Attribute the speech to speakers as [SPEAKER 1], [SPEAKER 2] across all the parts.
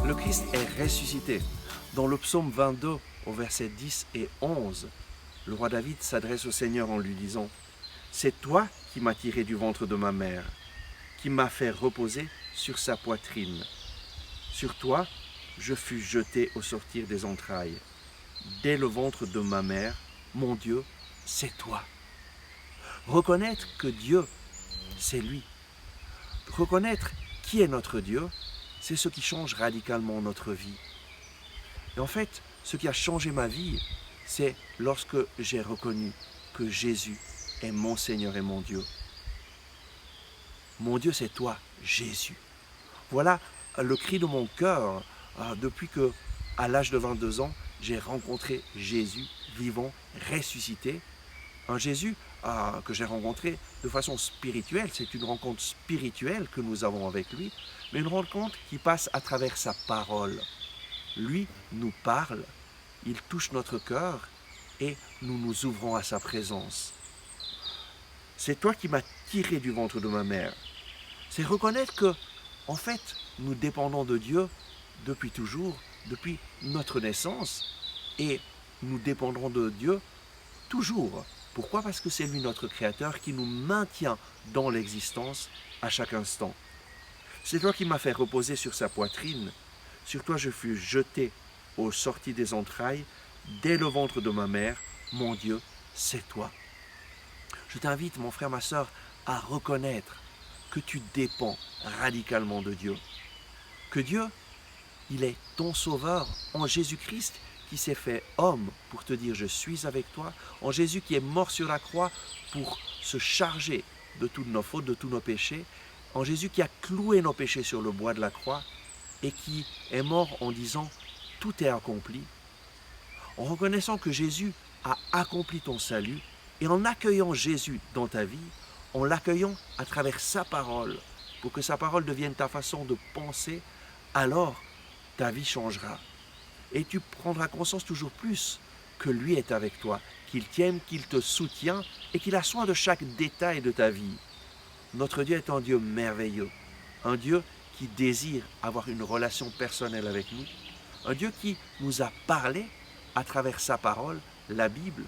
[SPEAKER 1] Le Christ est ressuscité. Dans le psaume 22, au verset 10 et 11, le roi David s'adresse au Seigneur en lui disant « C'est toi qui m'as tiré du ventre de ma mère, qui m'as fait reposer sur sa poitrine. Sur toi, je fus jeté au sortir des entrailles. Dès le ventre de ma mère, mon Dieu, c'est toi. » Reconnaître que Dieu, c'est lui. Reconnaître qui est notre Dieu, c'est ce qui change radicalement notre vie. Et en fait, ce qui a changé ma vie, c'est lorsque j'ai reconnu que Jésus est mon Seigneur et mon Dieu. Mon Dieu, c'est toi, Jésus. Voilà le cri de mon cœur depuis que, à l'âge de 22 ans, j'ai rencontré Jésus, vivant, ressuscité. Un Jésus que j'ai rencontré de façon spirituelle, c'est une rencontre spirituelle que nous avons avec lui, mais une rencontre qui passe à travers sa parole. Lui nous parle, il touche notre cœur et nous nous ouvrons à sa présence. C'est toi qui m'as tiré du ventre de ma mère. C'est reconnaître que, en fait, nous dépendons de Dieu depuis toujours, depuis notre naissance, et nous dépendrons de Dieu toujours. Pourquoi? Parce que c'est lui notre Créateur qui nous maintient dans l'existence à chaque instant. C'est toi qui m'as fait reposer sur sa poitrine. Sur toi je fus jeté aux sorties des entrailles. Dès le ventre de ma mère, mon Dieu, c'est toi. Je t'invite, mon frère, ma sœur, à reconnaître que tu dépends radicalement de Dieu. Que Dieu, il est ton sauveur en Jésus-Christ, qui s'est fait homme pour te dire « je suis avec toi », en Jésus qui est mort sur la croix pour se charger de toutes nos fautes, de tous nos péchés, en Jésus qui a cloué nos péchés sur le bois de la croix et qui est mort en disant « tout est accompli », en reconnaissant que Jésus a accompli ton salut et en accueillant Jésus dans ta vie, en l'accueillant à travers sa parole, pour que sa parole devienne ta façon de penser, alors ta vie changera. Et tu prendras conscience toujours plus que lui est avec toi, qu'il t'aime, qu'il te soutient et qu'il a soin de chaque détail de ta vie. Notre Dieu est un Dieu merveilleux, un Dieu qui désire avoir une relation personnelle avec nous, un Dieu qui nous a parlé à travers sa parole, la Bible,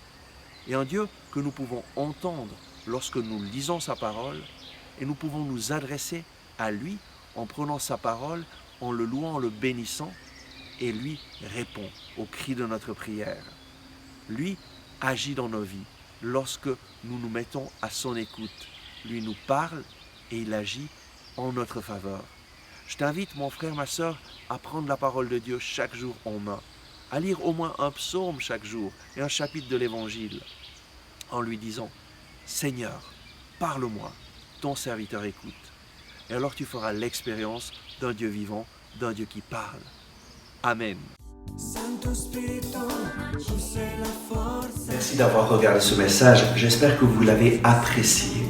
[SPEAKER 1] et un Dieu que nous pouvons entendre lorsque nous lisons sa parole, et nous pouvons nous adresser à lui en prenant sa parole, en le louant, en le bénissant, et lui répond au cri de notre prière. Lui agit dans nos vies lorsque nous nous mettons à son écoute. Lui nous parle et il agit en notre faveur. Je t'invite, mon frère, ma sœur, à prendre la parole de Dieu chaque jour en main, à lire au moins un psaume chaque jour et un chapitre de l'Évangile, en lui disant « Seigneur, parle-moi, ton serviteur écoute ». Et alors tu feras l'expérience d'un Dieu vivant, d'un Dieu qui parle. Amen. Merci d'avoir regardé ce message. J'espère que vous l'avez apprécié.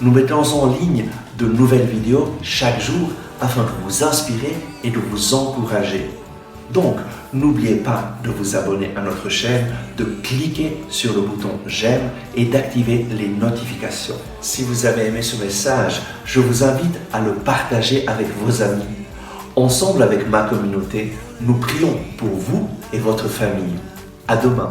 [SPEAKER 1] Nous mettons en ligne de nouvelles vidéos chaque jour afin de vous inspirer et de vous encourager. Donc, n'oubliez pas de vous abonner à notre chaîne, de cliquer sur le bouton j'aime et d'activer les notifications. Si vous avez aimé ce message, je vous invite à le partager avec vos amis. Ensemble avec ma communauté, nous prions pour vous et votre famille. À demain.